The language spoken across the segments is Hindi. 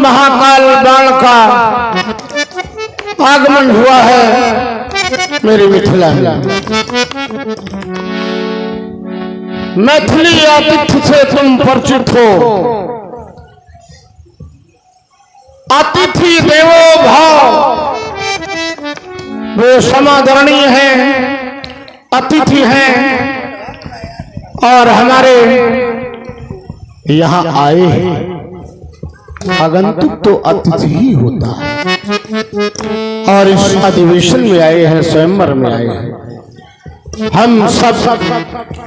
महाकाल बाण का आगमन हुआ है मेरी मिथिला में। मैथिली आतिथ्य से तुम परिचित हो। अतिथि देवो भाव, वे समादरणीय हैं, अतिथि हैं और हमारे यहाँ आए हैं। आगंतुक तो अतिथि ही होता है और इस अधिवेशन में आए हैं, स्वयंवर में आए हैं। हम सब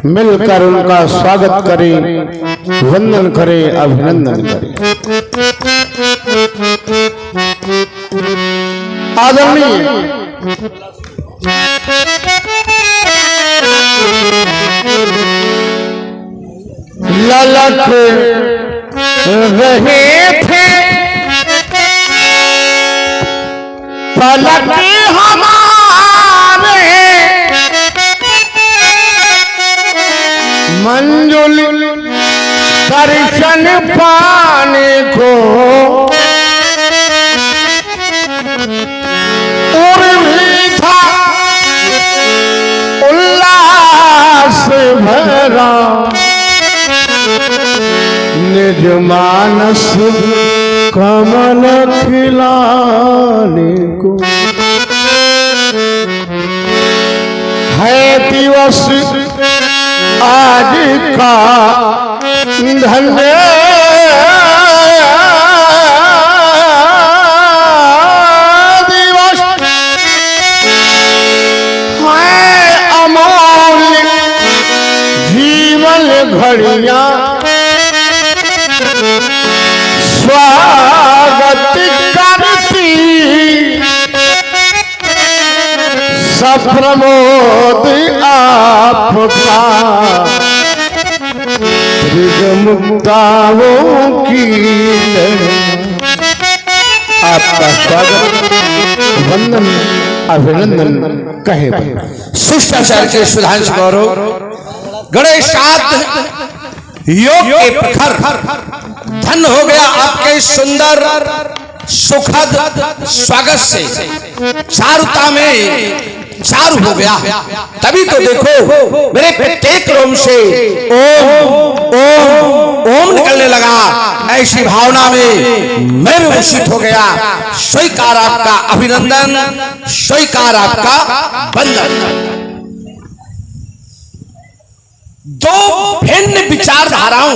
मिलकर उनका स्वागत करें, वंदन करें, अभिनंदन करें। आदरणीय ललक रहे थे पलक हमारे, मंजुल दर्शन पाने को उर्मी था उल्लास भरा, निज मानस कमल खिलाने को है दिवस आज का धन्य दिवस है, अमूल्य जीवन घड़ियां स्वागत करती, सप्रमोद आपका मुक्ताओं की। आपका स्वागत, वंदन, अभिनंदन कहे। शिष्टाचार के सुधांश गौरव गणेशात योग के प्रखर धन हो गया आपके सुंदर सुखद स्वागत से। चारुता में चारु हो गया, तभी तो देखो मेरे प्रत्येक रोम से ओम ओम ओम निकलने लगा। ऐसी भावना में मैं विभूषित हो गया। स्वीकार आपका अभिनंदन, स्वीकार आपका वंदन। दो भिन्न विचारधाराओं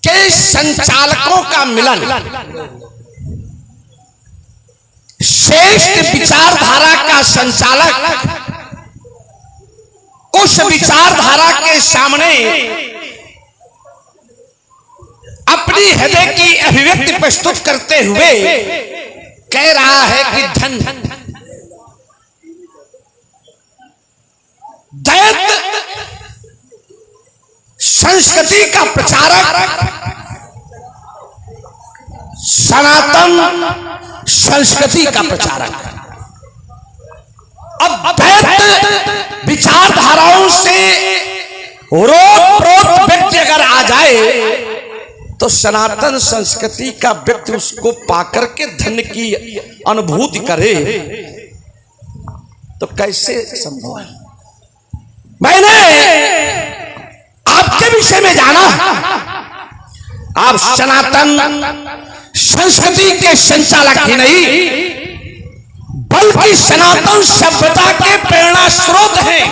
के संचालकों का मिलन, श्रेष्ठ विचारधारा का संचालक उस विचारधारा के सामने अपनी हृदय की अभिव्यक्ति प्रस्तुत करते हुए कह रहा है कि धन दैत्य संस्कृति का प्रचारक, सनातन संस्कृति का प्रचारक। अब दैत्य विचारधाराओं से रोत-प्रोत व्यक्ति अगर आ जाए तो सनातन संस्कृति का व्यक्ति उसको पाकर के धन की अनुभूति करे तो कैसे संभव है। मैंने आपके विषय में जाना, आप सनातन संस्कृति के संचालक ही नहीं बल्कि सनातन सभ्यता के प्रेरणा स्रोत हैं।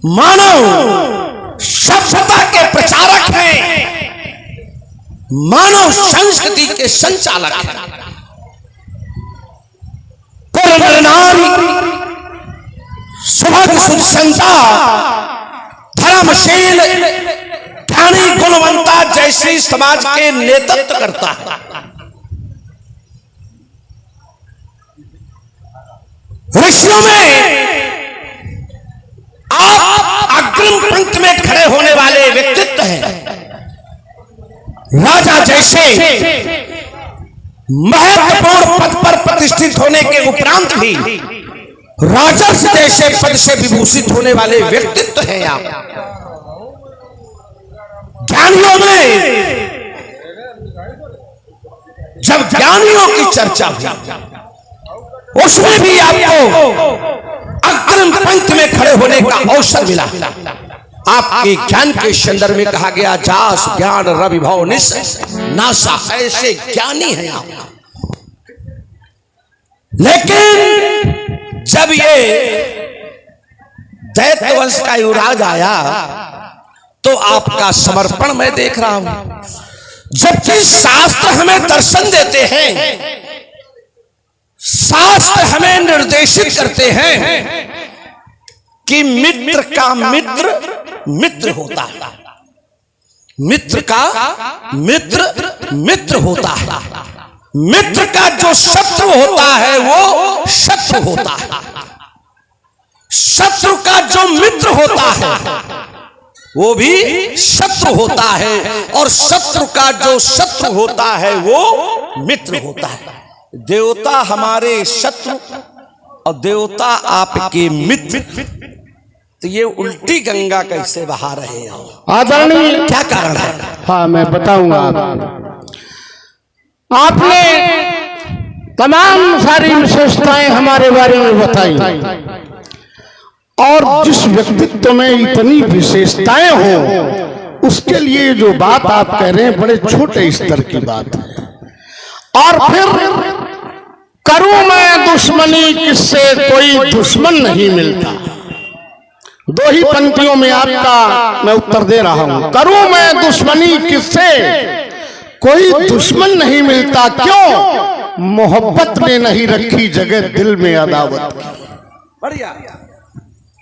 मानव सभ्यता के प्रचारक हैं, मानव संस्कृति के संचालक हैं। सुभग सुसंता धर्मशील ज्ञानी गुणवंता जैसी समाज के नेतृत्व करता है। ऋषियों में आप अग्रिम पंक्ति में खड़े होने वाले व्यक्तित्व हैं। राजा जैसे महत्वपूर्ण पद पर प्रतिष्ठित होने के उपरांत भी राजर्षि जैसे पद से विभूषित होने वाले व्यक्तित्व हैं आप। ज्ञानियों में जब ज्ञानियों की चर्चा हुई उसमें भी आपको अग्रिम पंक्ति में खड़े होने का अवसर मिला। आपके ज्ञान के संदर्भ में कहा गया जास ज्ञान रविभव निस नासा, ऐसे ज्ञानी हैं आप। लेकिन जब ये दैत्य वंश का युवराज आया तो आपका समर्पण मैं देख रहा हूं। जबकि शास्त्र हमें दर्शन देते हैं, शास्त्र हमें निर्देशित करते हैं कि मित्र का मित्र मित्र होता है, मित्र का मित्र मित्र होता है, मित्र का जो शत्रु होता है वो शत्रु होता है, शत्रु का जो मित्र होता है वो भी शत्रु होता है, और शत्रु का जो शत्रु होता है वो मित्र होता है। देवता हमारे शत्रु और देवता आपके मित्र, तो ये उल्टी गंगा कैसे बहा रहे हो? आदरणीय, क्या कारण है? हाँ मैं बताऊंगा। आपने तमाम सारी विशेषताएं हमारे बारे में बताई, और जिस व्यक्तित्व में इतनी विशेषताएं हो उसके लिए जो बात आप कह रहे हैं बड़े छोटे स्तर की बात है। और फिर करूं मैं दुश्मनी किससे, कोई दुश्मन नहीं मिलता। दो ही पंक्तियों में आपका मैं उत्तर दे रहा हूं। करूं मैं दुश्मनी किससे, कोई दुश्मन नहीं मिलता। क्यों? मोहब्बत ने नहीं रखी जगह दिल में अदावत। बढ़िया।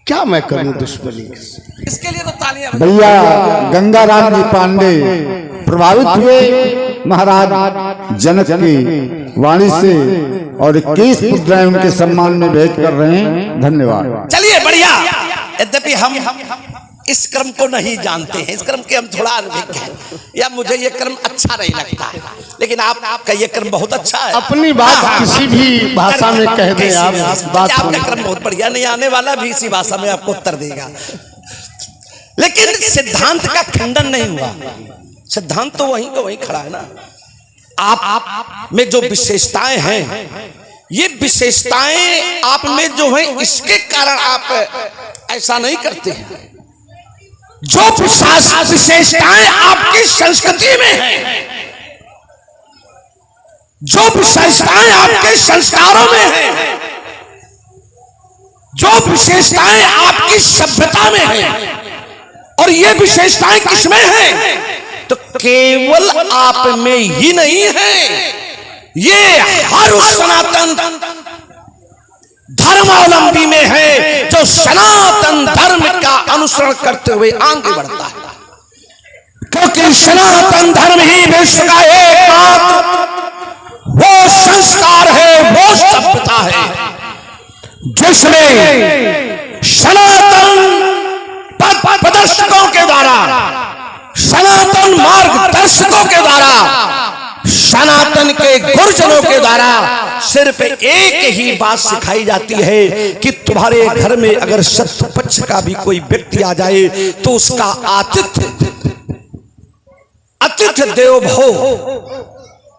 क्या मैं करूं दुश्मनी किससे? इसके लिए तो तालियां। भैया गंगाराम जी पांडे प्रभावित हुए महाराज जनक की वाणी से और 21 मुद्राएं उनके सम्मान में भेंट कर रहे हैं। धन्यवाद। चलिए बढ़िया। यद्यपि हम इस क्रम को नहीं जानते हैं, इस क्रम के हम थोड़ा अनभिज्ञ हैं, या मुझे ये क्रम अच्छा नहीं लगता है, लेकिन आपका ये क्रम बहुत अच्छा है। अपनी बात किसी भी भाषा में कह दें आप, बात आपका क्रम बहुत बढ़िया, नहीं आने वाला भी इसी भाषा में आपको उत्तर देगा। लेकिन सिद्धांत का खंडन नहीं हुआ, सिद्धांत तो वहीं का वहीं खड़ा है ना। आप में जो विशेषताएं हैं, ये विशेषताएं आप में जो है इसके कारण आप ऐसा नहीं करते हैं। जो विशेषताएं आपकी संस्कृति में हैं, जो विशेषताएं आपके संस्कारों में हैं, जो विशेषताएं आपकी सभ्यता में हैं, और ये विशेषताएं किसमें हैं? तो केवल आप में ही नहीं है, ये हर उस सनातन धर्मावलंबी में है जो सनातन धर्म का अनुसरण करते हुए आगे बढ़ता है। क्योंकि सनातन धर्म ही विश्व का एकमात्र वो संस्कार है, वो सभ्यता है जिसमें सनातन पथ प्रदर्शकों के द्वारा, सनातन मार्गदर्शकों के द्वारा, सनातन के गुरुजनों के द्वारा सिर्फ एक ही बात सिखाई जाती है कि तुम्हारे घर में अगर शत्रु पक्ष का भी कोई व्यक्ति आ जाए तो उसका आतिथ्य देवो भव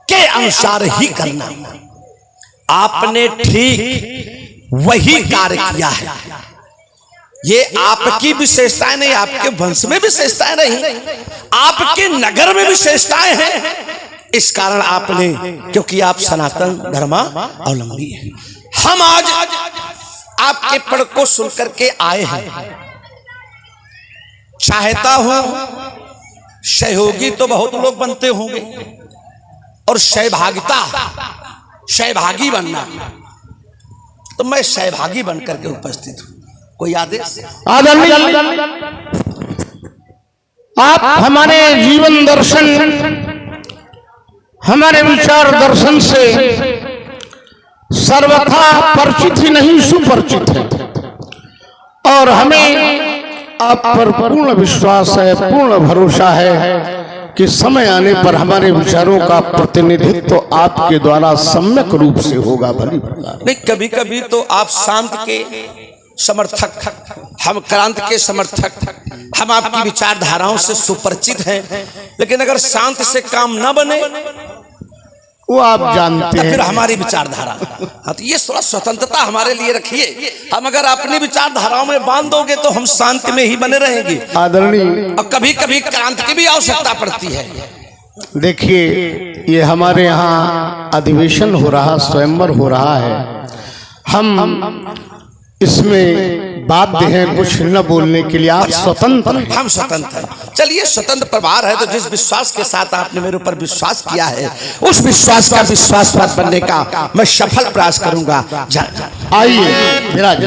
के अनुसार ही करना। आपने ठीक वही कार्य किया है। ये आपकी विशेषताएं नहीं, आपके वंश में विशेषताएं नहीं, आपके नगर में विशेषताएं हैं। इस कारण आपने, क्योंकि आप सनातन धर्मावलंबी हैं। हम आज आपके पढ़ को सुनकर के आए हैं। चाहता हूं सहयोगी तो बहुत लोग बनते होंगे, और सहभागी बनना, तो मैं सहभागी बनकर के उपस्थित हूं। कोई आदेश? आप हमारे जीवन दर्शन, हमारे विचार दर्शन से सर्वथा परिचित ही नहीं सुपरिचित है, और हमें आप पर पूर्ण विश्वास है, पूर्ण भरोसा है कि समय आने पर हमारे विचारों का प्रतिनिधित्व तो आपके द्वारा सम्यक रूप से होगा। भली नहीं, कभी कभी तो आप शांत के समर्थक, हम क्रांति के समर्थक, हम आपकी विचारधाराओं से सुपरिचित हैं, लेकिन अगर शांति से काम न बने वो आप जानते तो फिर हैं। हमारी विचारधारा, हाँ, तो ये थोड़ा स्वतंत्रता हमारे लिए रखिए। हम अगर अपनी विचारधाराओं में बांध दोगे तो हम शांति में ही बने रहेंगे, आदरणीय और कभी कभी क्रांति की भी आवश्यकता पड़ती है। देखिए, ये हमारे यहाँ अधिवेशन हो रहा, स्वयंवर हो रहा है, हम इसमें बाध्य हैं कुछ न बोलने के लिए। आप स्वतंत्र हैं। हम स्वतंत्र हैं। चलिए, स्वतंत्र प्रभार है तो जिस विश्वास के साथ आपने मेरे ऊपर विश्वास किया है, उस विश्वास का विश्वासपात बनने का मैं सफल प्रयास करूंगा। आइए विराज।